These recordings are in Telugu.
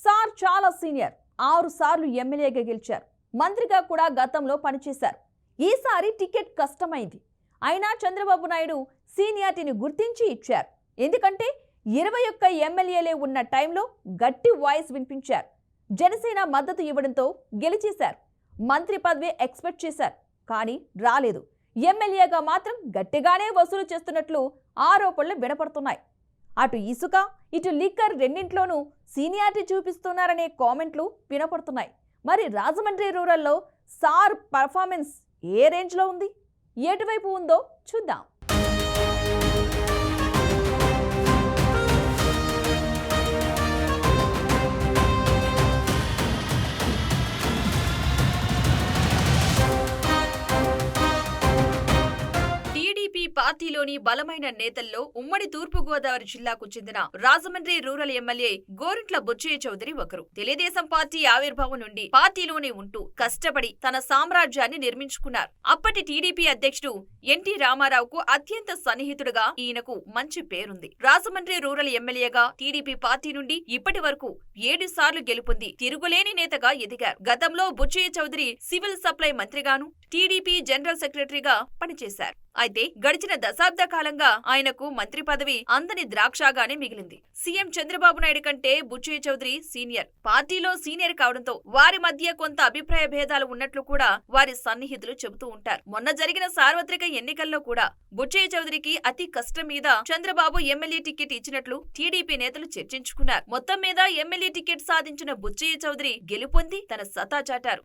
సార్ చాలా సీనియర్ 6 సార్లు ఎమ్మెల్యేగా గెలిచారు. మంత్రిగా కూడా గతంలో పనిచేశారు. ఈసారి టికెట్ కష్టమైంది. అయినా చంద్రబాబు నాయుడు సీనియారిటీని గుర్తించి ఇచ్చారు. ఎందుకంటే 21 ఎమ్మెల్యేలే ఉన్న టైంలో గట్టి వాయిస్ వినిపించారు. జనసేన మద్దతు ఇవ్వడంతో గెలిచేశారు. మంత్రి పదవి ఎక్స్పెక్ట్ చేశారు, కానీ రాలేదు. ఎమ్మెల్యేగా మాత్రం గట్టిగానే వసూలు చేస్తున్నట్లు ఆరోపణలు వినపడుతున్నాయి. అటు ఇసుక ఇటు లిక్కర్ రెండింట్లోనూ సీనియారిటీ చూపిస్తున్నారనే కామెంట్లు వినపడుతున్నాయి. మరి రాజమండ్రి రూరల్లో సార్ పర్ఫార్మెన్స్ ఏ రేంజ్లో ఉంది, ఎటువైపు ఉందో చూద్దాం. పార్టీలోని బలమైన నేతల్లో ఉమ్మడి తూర్పుగోదావరి జిల్లాకు చెందిన రాజమండ్రి రూరల్ ఎమ్మెల్యే గోరంట్ల బుచ్చయ్య చౌదరి ఒకరు. తెలుగుదేశం పార్టీ ఆవిర్భావం నుండి పార్టీలోనే ఉంటూ కష్టపడి తన సామ్రాజ్యాన్ని నిర్మించుకున్నారు. అప్పటి టీడీపీ అధ్యక్షుడు ఎన్టీ రామారావుకు అత్యంత సన్నిహితుడుగా ఈయనకు మంచి పేరుంది. రాజమండ్రి రూరల్ ఎమ్మెల్యేగా టీడీపీ పార్టీ నుండి ఇప్పటి వరకు 7 సార్లు గెలుపొంది తిరుగులేని నేతగా ఎదిగారు. గతంలో బుచ్చయ్య చౌదరి సివిల్ సప్లై మంత్రిగాను, టీడీపీ జనరల్ సెక్రటరీగా పనిచేశారు. అయితే గడిచిన దశాబ్ద కాలంగా ఆయనకు మంత్రి పదవి అందని ద్రాక్షగానే మిగిలింది. సీఎం చంద్రబాబు నాయుడు కంటే బుచ్చయ్య చౌదరి సీనియర్. పార్టీలో సీనియర్ కావడంతో వారి మధ్య కొంత అభిప్రాయ భేదాలు ఉన్నట్లు కూడా వారి సన్నిహితులు చెబుతూ ఉంటారు. మొన్న జరిగిన సార్వత్రిక ఎన్నికల్లో కూడా బుచ్చయ్య చౌదరికి అతి కష్టం మీద చంద్రబాబు ఎమ్మెల్యే టికెట్ ఇచ్చినట్లు టీడీపీ నేతలు చర్చించుకున్నారు. మొత్తం మీద ఎమ్మెల్యే టికెట్ సాధించిన బుచ్చయ్య చౌదరి గెలుపొంది తన సత్తా చాటారు.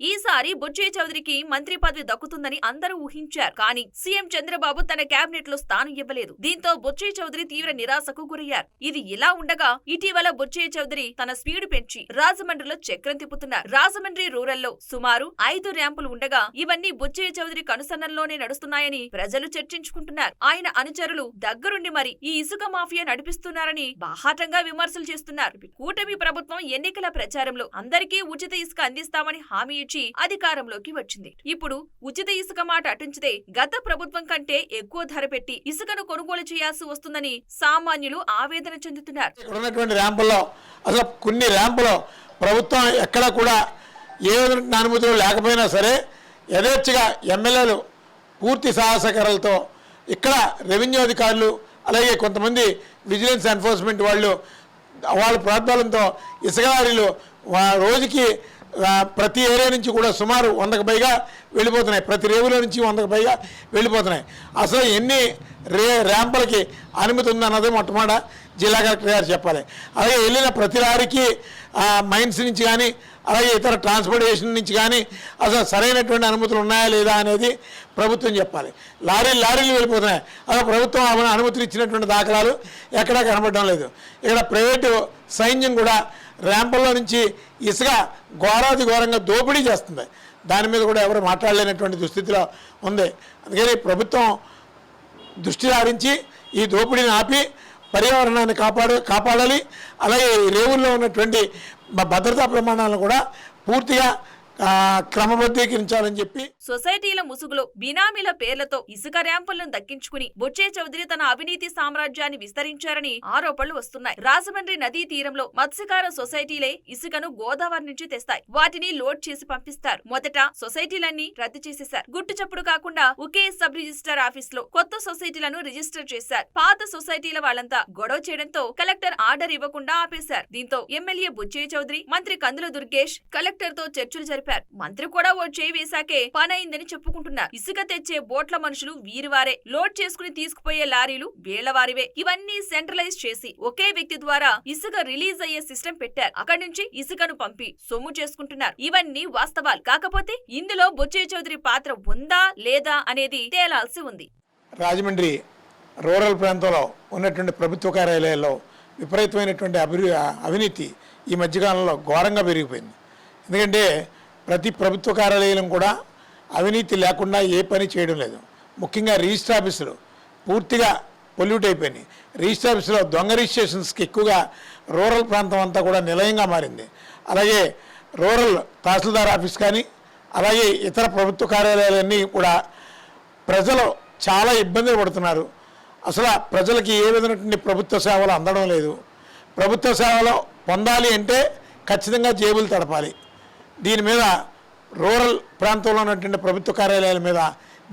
ఈసారి బుచ్చయ్య చౌదరికి మంత్రి పదవి దక్కుతుందని అందరూ ఊహించారు. కానీ సీఎం చంద్రబాబు తన కేబినెట్ లో స్థానం ఇవ్వలేదు. దీంతో బుచ్చయ్య చౌదరి తీవ్ర నిరాశకు గురయ్యారు. ఇది ఇలా ఉండగా ఇటీవల బుచ్చయ్య చౌదరి తన స్పీడ్ పెంచి రాజమండ్రిలో చక్రం తిప్పుతున్నారు. రాజమండ్రి రూరల్లో సుమారు 5 ర్యాంపులు ఉండగా ఇవన్నీ బుచ్చయ్య చౌదరి కనుసన్నల్లోనే నడుస్తున్నాయని ప్రజలు చర్చించుకుంటున్నారు. ఆయన అనుచరులు దగ్గరుండి మరి ఈ ఇసుక మాఫియా నడిపిస్తున్నారని బాహాటంగా విమర్శలు చేస్తున్నారు. కూటమి ప్రభుత్వం ఎన్నికల ప్రచారంలో అందరికీ ఉచిత ఇసుక అందిస్తామని హామీ అధికారంలోకి వచ్చింది. ఇప్పుడు ఉచిత ఇసుక మాట అటుంచితే గత ప్రభుత్వం కంటే ఎక్కువ ధర పెట్టి ఇసుకను కొనుగోలు చేయాల్సి వస్తుందని సామాన్యులు ఆవేదన చెందుతున్నారు. అసలు కొన్ని ర్యాంపులో ప్రభుత్వం ఎక్కడ కూడా ఏ అనుమతులు లేకపోయినా సరే యథేచ్ఛగా ఎమ్మెల్యేలు పూర్తి సాహసకరాలతో ఇక్కడ రెవెన్యూ అధికారులు అలాగే కొంతమంది విజిలెన్స్ ఎన్ఫోర్స్మెంట్ వాళ్ళ ప్రోద్బలంతో ఇసుక లారీలు రోజుకి ప్రతి ఏరియా నుంచి కూడా సుమారు 100కు పైగా వెళ్ళిపోతున్నాయి. ప్రతి రేవులో నుంచి 100కు పైగా వెళ్ళిపోతున్నాయి. అసలు ఎన్ని ర్యాంపులకి అనుమతి ఉందన్నది మొట్టమొదట జిల్లా కలెక్టర్ గారు చెప్పాలి. అలాగే వెళ్ళిన ప్రతి లారీకి మైన్స్ నుంచి కానీ అలాగే ఇతర ట్రాన్స్పోర్టేషన్ నుంచి కానీ అసలు సరైనటువంటి అనుమతులు ఉన్నాయా లేదా అనేది ప్రభుత్వం చెప్పాలి. లారీలు వెళ్ళిపోతున్నాయి. అసలు ప్రభుత్వం అనుమతులు ఇచ్చినటువంటి దాఖలాలు ఎక్కడా కనబడడం లేదు. ఇక్కడ ప్రైవేటు సైన్యం కూడా ర్యాంపుల్లో నుంచి ఇసుక ఘోరంగా దోపిడీ చేస్తుంది. దాని మీద కూడా ఎవరు మాట్లాడలేనటువంటి దుస్థితిలో ఉంది. అందుకని ప్రభుత్వం దృష్టి సారించి ఈ దోపిడీని ఆపి పర్యావరణాన్ని కాపాడాలి. అలాగే రేవుల్లో ఉన్నటువంటి భద్రతా ప్రమాణాలను కూడా పూర్తిగా క్రమబద్ధీకరించాలని చెప్పి సొసైటీల ముసుగులో బినామీల పేర్లతో ఇసుక ర్యాంపులను దక్కించుకుని బుచ్చయ్య చౌదరి తన అవినీతి సామ్రాజ్యాన్ని విస్తరించారని ఆరోపణలు వస్తున్నాయి. రాజమండ్రి నదీ తీరంలో మత్స్యకార సొసైటీలే ఇసుకను గోదావరి నుంచి తెస్తాయి. వాటిని లోడ్ చేసి పంపిస్తారు. మొదట సొసైటీలన్నీ రద్దు చేసేశారు. గుట్టు చప్పుడు కాకుండా ఒకే సబ్ రిజిస్టర్ ఆఫీస్ లో కొత్త సొసైటీలను రిజిస్టర్ చేశారు. పాత సొసైటీల వాళ్ళంతా గొడవ చేయడంతో కలెక్టర్ ఆర్డర్ ఇవ్వకుండా ఆపేశారు. దీంతో ఎమ్మెల్యే బుచ్చయ్య చౌదరి, మంత్రి కందుల దుర్గేష్ కలెక్టర్ తో చర్చలు జరిపారు. మంత్రి కూడా ఓ చేయి వేశాకే పనైందని చెప్పుకుంటున్నారు. ఇసుక తెచ్చే బోట్ల మనుషులు వీరివారే, లోడ్ చేసుకుని తీసుకుపోయే లారీలు వీళ్లవారివే. ఇవన్నీ సెంట్రలైజ్ చేసి ఒకే వ్యక్తి ద్వారా ఇసుక రిలీజ్ అయ్యే సిస్టమ్ పెట్టారు. అక్కడి నుంచి ఇసుకను పంపి సొమ్ము చేసుకుంటున్నారు. ఇవన్నీ వాస్తవాలు. కాకపోతే ఇందులో బుచ్చయ్య చౌదరి పాత్ర ఉందా లేదా అనేది తేలాల్సి ఉంది. రాజమండ్రి రూరల్ ప్రాంతంలో ఉన్నటువంటి ప్రభుత్వ కార్యాలయాల్లో విపరీతమైనటువంటి అవినీతి ఈ మధ్యకాలంలో ఘోరంగా పెరిగిపోయింది. ఎందుకంటే ప్రతి ప్రభుత్వ కార్యాలయం కూడా అవినీతి లేకుండా ఏ పని చేయడం లేదు. ముఖ్యంగా రిజిస్టర్ ఆఫీసులు పూర్తిగా పొల్యూట్ అయిపోయినాయి. రిజిస్టర్ ఆఫీసులో దొంగ రిజిస్ట్రేషన్స్కి ఎక్కువగా రూరల్ ప్రాంతం అంతా కూడా నిలయంగా మారింది. అలాగే రూరల్ తహసీల్దార్ ఆఫీస్ కానీ అలాగే ఇతర ప్రభుత్వ కార్యాలయాలన్నీ కూడా ప్రజలు చాలా ఇబ్బందులు పడుతున్నారు. అసలు ప్రజలకి ఏ విధమైనటువంటి ప్రభుత్వ సేవలు అందడం లేదు. ప్రభుత్వ సేవలు పొందాలి అంటే ఖచ్చితంగా జేబులు తడపాలి. దీని మీద రూరల్ ప్రాంతంలో ఉన్నటువంటి ప్రభుత్వ కార్యాలయాల మీద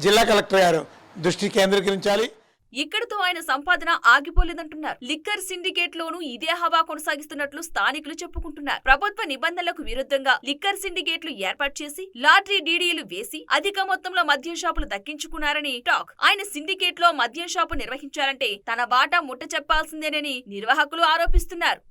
జిల్లా కలెక్టర్ గారు దృష్టి కేంద్రీకరించాలి. ఇక్కడితో ఆయన సంపాదన ఆగిపోలేదంటున్నారు. లిక్కర్ సిండికేట్ లోనూ ఇదే హవా కొనసాగిస్తున్నట్లు స్థానికులు చెప్పుకుంటున్నారు. ప్రభుత్వ నిబంధనలకు విరుద్ధంగా లిక్కర్ సిండికేట్లు ఏర్పాటు చేసి లాటరీ డీడీలు వేసి అధిక మొత్తంలో మద్యం షాపులు దక్కించుకున్నారని టాక్. ఆయన సిండికేట్ లో మద్యం షాపు నిర్వహించాలంటే తన బాటా ముట్ట చెప్పాల్సిందేనని నిర్వాహకులు ఆరోపిస్తున్నారు.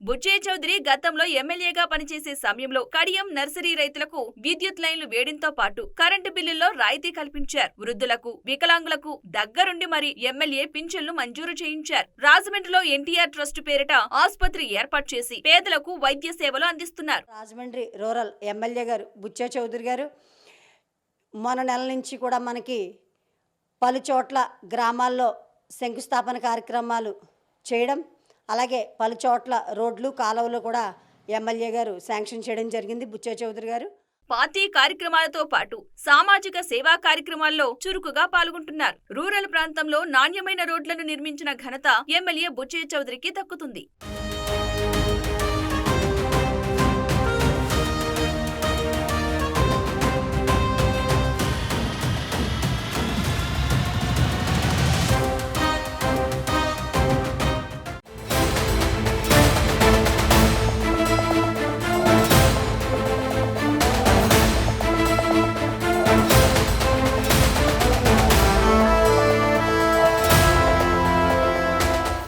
బుచ్చయ్య చౌదరి గతంలో ఎమ్మెల్యేగా పనిచేసే సమయంలో కడియం నర్సరీ రైతులకు విద్యుత్ లైన్లు వేయడంతో పాటు కరెంటు బిల్లుల్లో రాయితీ కల్పించారు. వృద్ధులకు, వికలాంగులకు దగ్గరుండి మరి ఎమ్మెల్యే పింఛన్లు మంజూరు చేయించారు. రాజమండ్రిలో ఎన్టీఆర్ ట్రస్ట్ పేరిట ఆసుపత్రి ఏర్పాటు చేసి పేదలకు వైద్య సేవలు అందిస్తున్నారు. రాజమండ్రి రూరల్ ఎమ్మెల్యే గారు బుచ్చయ్య చౌదరి గారు మొన్న నెల నుంచి కూడా మనకి పలు చోట్ల గ్రామాల్లో శంకుస్థాపన కార్యక్రమాలు చేయడం, అలాగే పలు చోట్ల రోడ్లు, కాలువలు కూడా ఎమ్మెల్యే గారు శాంక్షన్ చేయడం జరిగింది. బుచ్చయ్య చౌదరి గారు పార్టీ కార్యక్రమాలతో పాటు సామాజిక సేవా కార్యక్రమాల్లో చురుకుగా పాల్గొంటున్నారు. రూరల్ ప్రాంతంలో నాణ్యమైన రోడ్లను నిర్మించిన ఘనత ఎమ్మెల్యే బుచ్చయ్య చౌదరికి దక్కుతుంది.